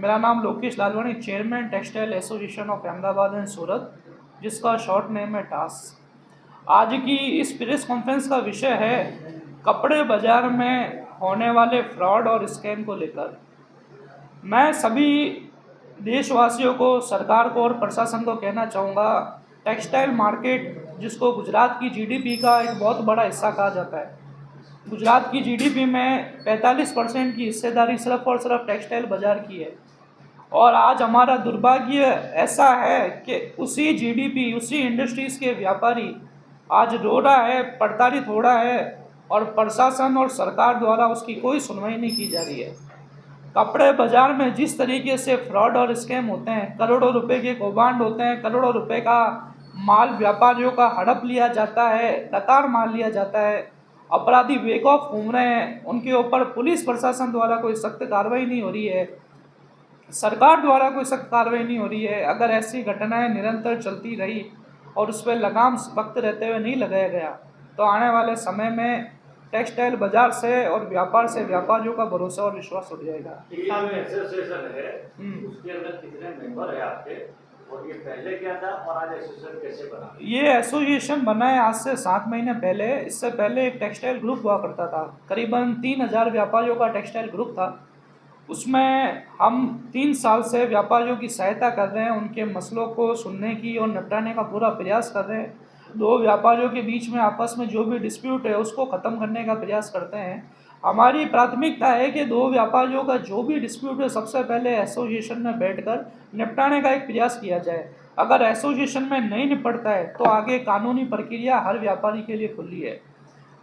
मेरा नाम Lokesh Lalwani, chairman textile association of Ahmedabad and Surat, जिसका शॉर्ट नेम है टास। आज की इस प्रेस कॉन्फ्रेंस का विषय है कपड़े बाजार में होने वाले फ्रॉड और स्कैम को लेकर। मैं सभी देशवासियों को, सरकार को और प्रशासन को कहना चाहूँगा, टेक्सटाइल मार्केट जिसको गुजरात की जीडीपी का एक बहुत बड़ा हिस्सा कहा जाता है, गुजरात की जीडीपी में 45% की हिस्सेदारी सिर्फ और सिर्फ टेक्सटाइल बाजार की है। और आज हमारा दुर्भाग्य ऐसा है कि उसी जीडीपी, उसी इंडस्ट्रीज़ के व्यापारी आज रो रहा है, प्रताड़ित हो रहा है, और प्रशासन और सरकार द्वारा उसकी कोई सुनवाई नहीं की जा रही है। कपड़े बाजार में जिस तरीके से फ्रॉड और स्कैम होते हैं, करोड़ों रुपए के कौभांड होते हैं, करोड़ों रुपए का माल व्यापारियों का हड़प लिया जाता है, कतार माल लिया जाता है, अपराधी बेखौफ घूम रहे हैं, उनके ऊपर पुलिस प्रशासन द्वारा कोई सख्त कार्रवाई नहीं हो रही है, सरकार द्वारा कोई सख्त कार्रवाई नहीं हो रही है। अगर ऐसी घटनाएं निरंतर चलती रही और उस पर लगाम वक्त रहते हुए नहीं लगाया गया तो आने वाले समय में टेक्सटाइल बाजार से और व्यापार से व्यापारियों का भरोसा और विश्वास उठ जाएगा। ये जो एसोसिएशन है उसके अंदर कितने मेंबर है आपके, और ये पहले क्या था और आज एसोसिएशन कैसे बना? ये एसोसिएशन बना है आज से 7 महीने पहले। इससे पहले एक टेक्सटाइल ग्रुप हुआ करता था, करीबन 3000 व्यापारियों का टेक्सटाइल ग्रुप था। उसमें हम 3 साल से व्यापारियों की सहायता कर रहे हैं, उनके मसलों को सुनने की और निपटाने का पूरा प्रयास कर रहे हैं। दो व्यापारियों के बीच में आपस में जो भी डिस्प्यूट है उसको ख़त्म करने का प्रयास करते हैं। हमारी प्राथमिकता है कि दो व्यापारियों का जो भी डिस्प्यूट है सबसे पहले एसोसिएशन में बैठकर निपटाने का एक प्रयास किया जाए। अगर एसोसिएशन में नहीं निपटता है तो आगे कानूनी प्रक्रिया हर व्यापारी के लिए खुली है।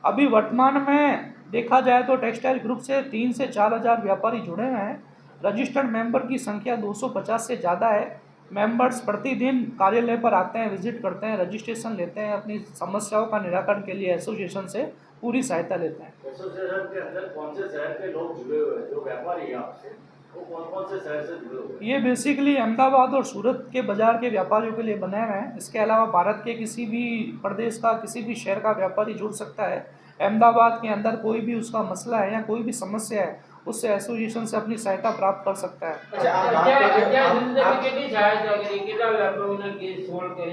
अभी वर्तमान में देखा जाए तो टेक्सटाइल ग्रुप से 3 से 4 हज़ार व्यापारी जुड़े हुए हैं। रजिस्टर्ड मेंबर की संख्या 250 से ज़्यादा है। मेंबर्स प्रतिदिन कार्यालय पर आते हैं, विजिट करते हैं, रजिस्ट्रेशन लेते हैं, अपनी समस्याओं का निराकरण के लिए एसोसिएशन से पूरी सहायता लेते हैं। एसोसिएशन के अंदर कौन से शहर के लोग जुड़े हुए हैं? जो व्यापारी हैं आपसे वो कौन कौन से शहर से जुड़े हुए हैं? ये बेसिकली अहमदाबाद और सूरत के बाज़ार के व्यापारियों के लिए बनाए हुए हैं। इसके अलावा भारत के किसी भी प्रदेश का, किसी भी शहर का व्यापारी जुड़ सकता है। अहमदाबाद के अंदर कोई भी उसका मसला है या कोई भी समस्या है, उससे एसोसिएशन से अपनी सहायता प्राप्त कर सकता है।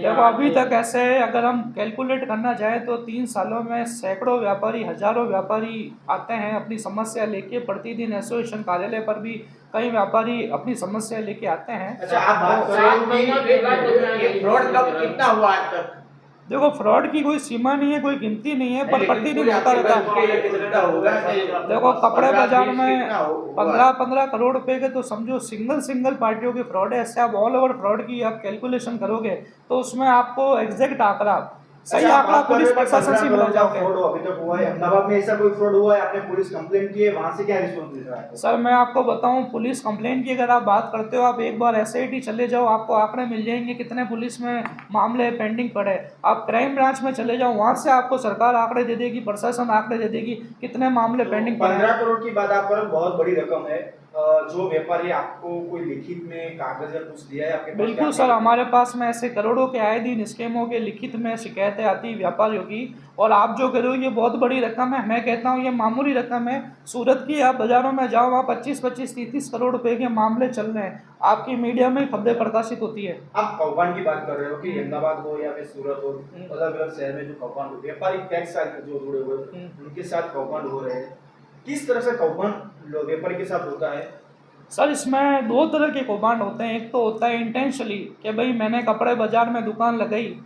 देखो अभी तक ऐसे है, अगर हम कैलकुलेट करना चाहें तो 3 सालों में सैकड़ों व्यापारी, हजारों व्यापारी आते हैं अपनी समस्या लेके। प्रतिदिन एसोसिएशन कार्यालय पर भी कई व्यापारी अपनी समस्या लेके आते हैं। अच्छा, आप बात कर रहे हो कि ये फ्रॉड कब कितना हुआ आज तक? देखो फ्रॉड की कोई सीमा नहीं है, कोई गिनती नहीं है, पर प्रतिदिन होता रहता है। देखो कपड़े बाजार में 15-15 करोड़ रुपए के तो समझो सिंगल पार्टियों के फ्रॉड है। ऐसे आप ऑल ओवर फ्रॉड की आप कैलकुलेशन करोगे तो उसमें आपको एग्जैक्ट आंकड़ा, सही आंकड़ा पुलिस प्रशासन से मिल जाओगे। अभी तक हुआ है अहमदाबाद में, ऐसा कोई फ्रॉड हुआ है? आपने पुलिस कंप्लेंट की है, वहां से क्या रिस्पॉन्स मिल रहा है? सर मैं आपको बताऊं, पुलिस कंप्लेंट की अगर आप बात करते हो, आप एक बार एसआईटी चले जाओ, आपको आंकड़े मिल जाएंगे कितने पुलिस में मामले पेंडिंग पड़े। आप क्राइम ब्रांच में चले जाओ, वहां से आपको सरकार आंकड़े दे देगी, प्रशासन आंकड़े दे देगी कितने मामले पेंडिंग पड़े। 15 करोड़ की बात आप कर, बहुत बड़ी रकम है। जो व्यापारी आपको कोई लिखित में कागज या कुछ दिया है आपके पास? बिल्कुल सर, हमारे पास में ऐसे करोड़ों के आए दिन स्कीमों के लिखित में शिकायतें आती हैं व्यापारियों की। और आप जो कह रहे हो ये बहुत बड़ी रकम है, मैं कहता हूँ ये मामूली रकम है। सूरत की आप बाज़ारों में जाओ, वहाँ 25-25, 30 करोड़ रुपए के मामले चल रहे हैं, आपकी मीडिया में खबरें प्रकाशित होती है। आप कौभांड की बात कर रहे हो कि अहमदाबाद हो या फिर सूरत हो, अलग अलग शहर में जो कौभांड हो, व्यापारी टैक्स जो जुड़े हुए उनके साथ कौभांड हो रहे हैं, किस तरह से कौभांड व्यापारी के साथ होता है? सर इसमें 2 तरह के कौभांड होते हैं। एक तो होता है इंटेंशनली कि भाई मैंने कपड़े बाजार में दुकान लगाई,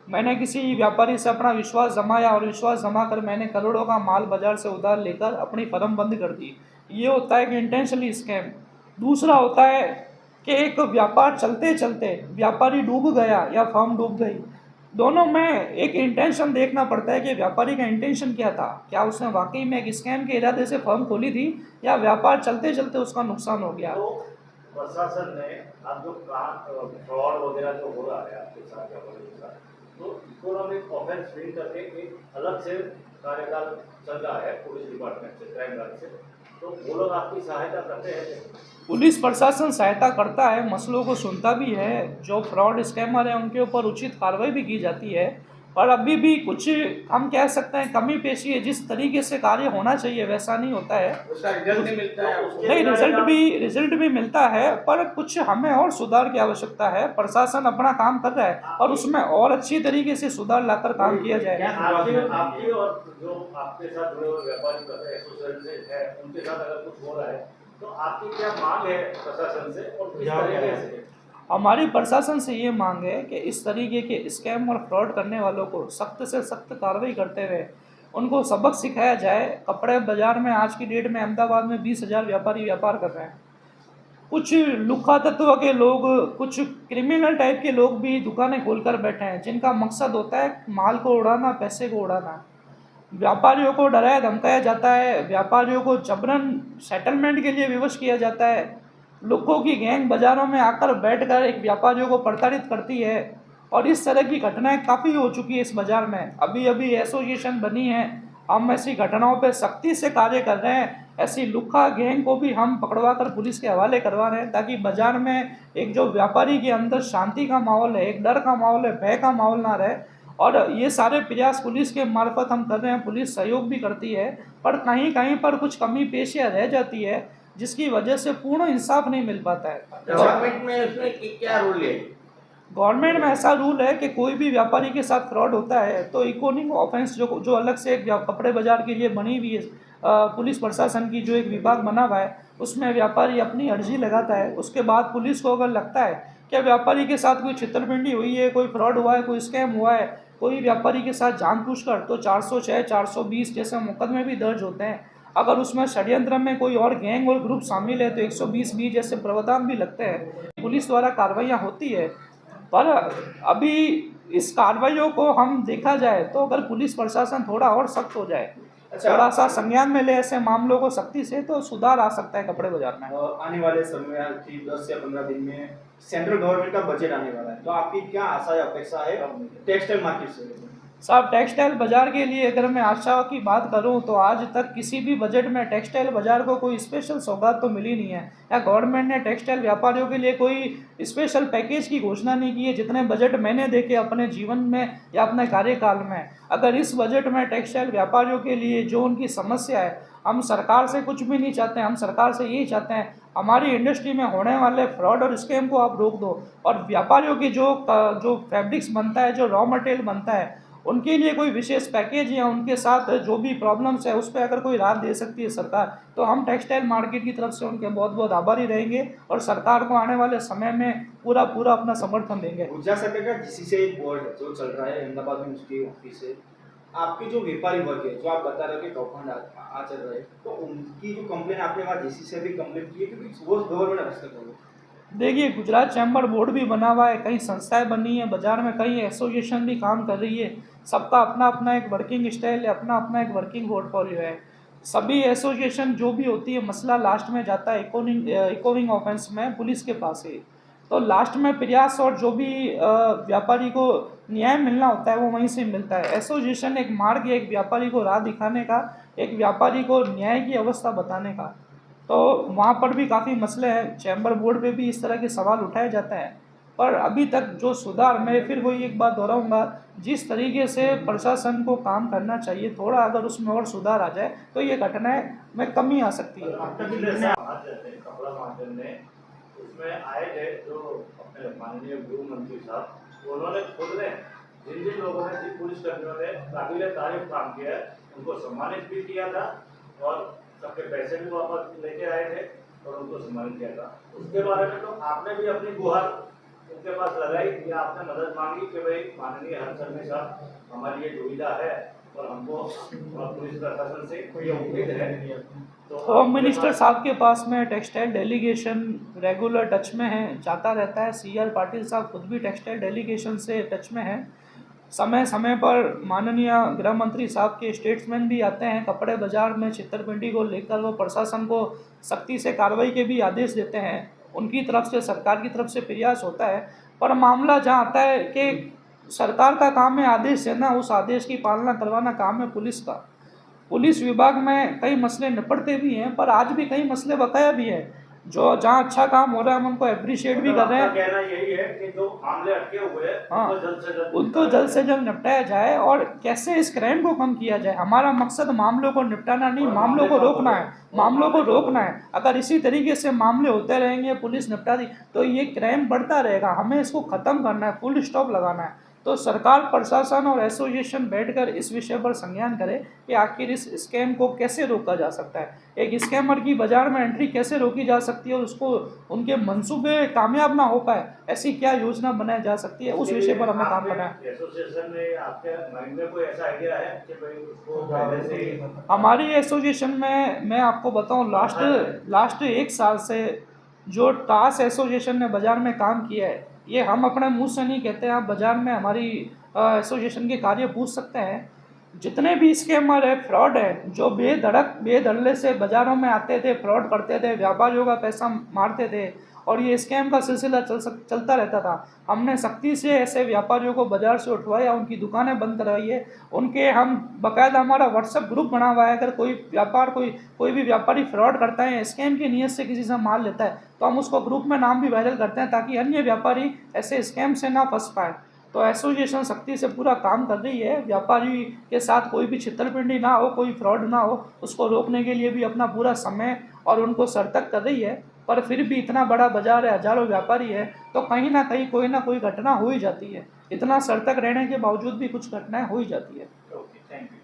मैंने किसी व्यापारी से अपना विश्वास जमाया और विश्वास जमा कर मैंने करोड़ों का माल बाजार से उधार लेकर अपनी फर्म बंद कर दी। ये होता है कि इंटेंशनली स्कैम। दूसरा होता है कि एक व्यापार चलते चलते व्यापारी डूब गया या फर्म डूब गई। दोनों में एक इंटेंशन देखना पड़ता है कि व्यापारी का इंटेंशन क्या था, क्या उसने वाकई में एक स्कैम के इरादे से फर्म खोली थी या व्यापार चलते चलते उसका नुकसान हो गया। तो प्रशासन ने आप जो कहा फ्रॉड वगैरह जो हो रहा है आपके साथ व्यापारियों के साथ, तो इकोनॉमिक ऑफेंस फ्री करके एक अलग से कार्यकाल चल रहा है पुलिस डिपार्टमेंट से, क्राइम ब्रांच से, तो वो लोग आपकी सहायता करते हैं? पुलिस प्रशासन सहायता करता है, मसलों को सुनता भी है, जो फ्रॉड स्कैमर है उनके ऊपर उचित कार्रवाई भी की जाती है। पर अभी भी कुछ हम कह सकते हैं कमी पेशी है। जिस तरीके से कार्य होना चाहिए वैसा नहीं होता है। उसका रिजल्ट नहीं मिलता है आपको? नहीं, रिजल्ट भी मिलता है, पर कुछ हमें और सुधार की आवश्यकता है। प्रशासन अपना काम कर रहा है और उसमें और अच्छी तरीके से सुधार लाकर काम किया जाए। आपकी और जो आपके साथ जुड़े हुए व्यापारी एसोसिएशन है उनके साथ अगर कुछ हो रहा है तो आपकी क्या मांग है प्रशासन से और किस तरीके से? हमारी प्रशासन से ये मांग है कि इस तरीके के स्कैम और फ्रॉड करने वालों को सख्त से सख्त कार्रवाई करते हुए उनको सबक सिखाया जाए। कपड़े बाजार में आज की डेट में अहमदाबाद में 20,000 व्यापारी व्यापार कर रहे हैं। कुछ लुख्खा तत्व के लोग, कुछ क्रिमिनल टाइप के लोग भी दुकानें खोलकर बैठे हैं, जिनका मकसद होता है माल को उड़ाना, पैसे को उड़ाना। व्यापारियों को डराया धमकाया जाता है, व्यापारियों को जबरन सेटलमेंट के लिए विवश किया जाता है। लोगों की गैंग बाज़ारों में आकर बैठकर एक व्यापारियों को प्रताड़ित करती है और इस तरह की घटनाएं काफ़ी हो चुकी है इस बाज़ार में। अभी अभी एसोसिएशन बनी है, हम ऐसी घटनाओं पर सख्ती से कार्य कर रहे हैं। ऐसी लुक्खा गैंग को भी हम पकड़वा कर पुलिस के हवाले करवा रहे हैं, ताकि बाज़ार में एक जो व्यापारी के अंदर शांति का माहौल है, एक डर का माहौल है, भय का माहौल ना रहे। और ये सारे प्रयास पुलिस के मार्फत हम कर रहे हैं, पुलिस सहयोग भी करती है, पर कहीं कहीं पर कुछ कमी पेशियाँ रह जाती है, जिसकी वजह से पूर्ण इंसाफ नहीं मिल पाता है। गवर्नमेंट में उसमें क्या रोल है? गवर्नमेंट में ऐसा रूल है कि कोई भी व्यापारी के साथ फ्रॉड होता है तो इकोनॉमिक ऑफेंस जो अलग से एक कपड़े बाजार के लिए बनी हुई है, पुलिस प्रशासन की जो एक विभाग बना हुआ है, उसमें व्यापारी अपनी अर्जी लगाता है। उसके बाद पुलिस को अगर लगता है कि व्यापारी के साथ कोई छीतरपिंडी हुई है, कोई फ्रॉड हुआ है, कोई स्कैम हुआ है, कोई व्यापारी के साथ जानबूझकर, तो 406, 420 जैसे मुकदमे भी दर्ज होते हैं। अगर उसमें षड्यंत्र में कोई और गैंग और ग्रुप शामिल है तो 120 जैसे प्रावधान भी लगते हैं। पुलिस द्वारा कार्रवाइयाँ होती है, पर अभी इस कार्रवाइयों को हम देखा जाए तो अगर पुलिस प्रशासन थोड़ा और सख्त हो जाए, थोड़ा सा संज्ञान में ले ऐसे मामलों को सख्ती से, तो सुधार आ सकता है कपड़े बाजार में। आने वाले समय की 10 या 15 दिन में सेंट्रल गवर्नमेंट का बजट आने वाला है, तो आपकी क्या आशा या अपेक्षा है टेक्सटाइल मार्केट से? साहब, टेक्सटाइल बाज़ार के लिए अगर मैं आशा की बात करूं तो आज तक किसी भी बजट में टेक्सटाइल बाज़ार को कोई स्पेशल सौगात तो मिली नहीं है, या गवर्नमेंट ने टेक्सटाइल व्यापारियों के लिए कोई स्पेशल पैकेज की घोषणा नहीं की है। जितने बजट मैंने देखे अपने जीवन में या अपने कार्यकाल में, अगर इस बजट में टेक्सटाइल व्यापारियों के लिए जो उनकी समस्या है, हम सरकार से कुछ भी नहीं चाहते हैं। हम सरकार से यही चाहते हैं हमारी इंडस्ट्री में होने वाले फ्रॉड और स्कैम को आप रोक दो, और व्यापारियों की जो फैब्रिक्स बनता है, जो रॉ मटेरियल बनता है, उनके लिए कोई विशेष पैकेज या उनके साथ जो भी प्रॉब्लम्स है उस पर अगर कोई राहत दे सकती है सरकार, तो हम टेक्सटाइल मार्केट की तरफ से उनके बहुत बहुत आभारी रहेंगे और सरकार को आने वाले समय में पूरा अपना समर्थन देंगे। गुजरात सरकार का जीसीसीआई बोर्ड जो चल रहा है अहमदाबाद में, उसकी ऑफिस है, आपके जो व्यापारी वर्ग है, जो आप बता रहे हो कि कौफंड आ चल रहे हैं, तो उनकी जो कंप्लेन आपने वहाँ जीसीसीआई भी कंप्लेन की है, क्योंकि वो गवर्नमेंट हस्तक्षेप हो। देखिए, गुजरात चैम्बर बोर्ड भी बना हुआ है, कई संस्थाएं बनी हैं बाज़ार में, कई एसोसिएशन भी काम कर रही है। सबका अपना अपना एक वर्किंग स्टाइल है, अपना अपना एक वर्किंग पोर्टफोलियो है। सभी एसोसिएशन जो भी होती है, मसला लास्ट में जाता है इकोनॉमिक ऑफेंस में पुलिस के पास है। तो लास्ट में प्रयास और जो भी व्यापारी को न्याय मिलना होता है वो वहीं से मिलता है। एसोसिएशन एक मार्ग है एक व्यापारी को राह दिखाने का, एक व्यापारी को न्याय की अवस्था बताने का। तो वहाँ पर भी काफ़ी मसले हैं, चैम्बर बोर्ड पे भी इस तरह के सवाल उठाए जाते हैं, पर अभी तक जो सुधार, मैं फिर वही एक बात दोहराऊंगा, जिस तरीके से प्रशासन को काम करना चाहिए, थोड़ा अगर उसमें और सुधार आ जाए तो ये घटनाएं में कमी आ सकती है। कपड़ा मार्केट ने उसमें आए थे जो अपने माननीय गृह मंत्री साहब, उन्होंने खुद ने जिन जिन लोगों ने, जिन पुलिस कर्मियों ने काबिल तारीफ काम किया है, उनको सम्मानित भी किया था और सबके पैसे भी वापस लेके आए थे और उनको सम्मानित किया था। उसके बारे में तो आपने भी अपनी गुहार उनके पास लगाई या आपने मदद मांगी कि भाई माननीय हर्षवर्धन साहब, हमारी ये दुविधा है और हमको पुलिस प्रशासन से कोई उम्मीद है। तो होम मिनिस्टर साहब के पास में टेक्सटाइल डेलीगेशन रेगुलर टच में है, जाता रहता है। CR पाटिल साहब खुद भी टेक्सटाइल डेलीगेशन से टच में हैं। समय समय पर माननीय गृह मंत्री साहब के स्टेट्समैन भी आते हैं, कपड़े बाजार में छीतरपिंडी को लेकर वो प्रशासन को सख्ती से कार्रवाई के भी आदेश देते हैं। उनकी तरफ से, सरकार की तरफ से प्रयास होता है, पर मामला जहाँ आता है कि सरकार का काम है आदेश देना, उस आदेश की पालना करवाना काम है पुलिस का। पुलिस विभाग में कई मसले निपटते भी हैं, पर आज भी कई मसले बकाया भी हैं। जो जहाँ अच्छा काम हो रहा है हम उनको अप्रिशिएट भी कर रहे आपका हैं। कहना यही है कि जो मामले अटके हुए हैं हाँ, उनको जल्द से जल्द उनको जल्द से जल्द निपटाया जाए और कैसे इस क्राइम को कम किया जाए। हमारा मकसद मामलों को निपटाना नहीं, और मामलों को मामले कम रोकना हो है, जाए, और मामलों को मामले कम हो रोकना जाए। है। अगर इसी तरीके से मामले होते रहेंगे, पुलिस निपटा दी, तो ये क्राइम बढ़ता रहेगा। हमें इसको ख़त्म करना है, फुल स्टॉप लगाना है। तो सरकार, प्रशासन और एसोसिएशन बैठकर इस विषय पर संज्ञान करे कि आखिर इस स्कैम को कैसे रोका जा सकता है, एक स्कैमर की बाजार में एंट्री कैसे रोकी जा सकती है और उसको उनके मंसूबे कामयाब ना हो पाए, ऐसी क्या योजना बनाई जा सकती है, उस इसके विषय लिए पर हमें काम आपके करना है। एसोसिएशन में आपके माइंड में कोई ऐसा आइडिया है कि भाई उसको पहले से ही हमारी एसोसिएशन में मैं आपको बताऊं, लास्ट 1 साल से जो टास एसोसिएशन ने बाज़ार में काम किया है, ये हम अपने मुंह से नहीं कहते। आप बाज़ार में हमारी एसोसिएशन के कार्य पूछ सकते हैं। जितने भी स्कैमर है, फ्रॉड है, जो बेधड़ल्ले से बाज़ारों में आते थे, फ्रॉड करते थे, व्यापारियों का पैसा मारते थे और ये स्कैम का सिलसिला चलता रहता था। हमने सख्ती से ऐसे व्यापारियों को बाज़ार से उठवाया, उनकी दुकानें बंद करवाई है। उनके हम बाकायदा, हमारा व्हाट्सएप ग्रुप बना हुआ है। अगर कोई भी व्यापारी फ्रॉड करता है, स्कैम की नीयत से किसी से माल लेता है, तो हम उसको ग्रुप में नाम भी वायरल करते हैं ताकि अन्य व्यापारी ऐसे स्कैम से ना फंस पाए। तो एसोसिएशन सख्ती से पूरा काम कर रही है। व्यापारी के साथ कोई भी छीतरपिंडी ना हो, कोई फ्रॉड ना हो, उसको रोकने के लिए भी अपना पूरा समय और उनको सतर्क कर रही है। पर फिर भी इतना बड़ा बाजार है, हजारों व्यापारी है, तो कहीं ना कहीं कोई ना कोई घटना हो ही जाती है। इतना सतर्क रहने के बावजूद भी कुछ घटनाएं हो ही जाती है। Okay, thank you.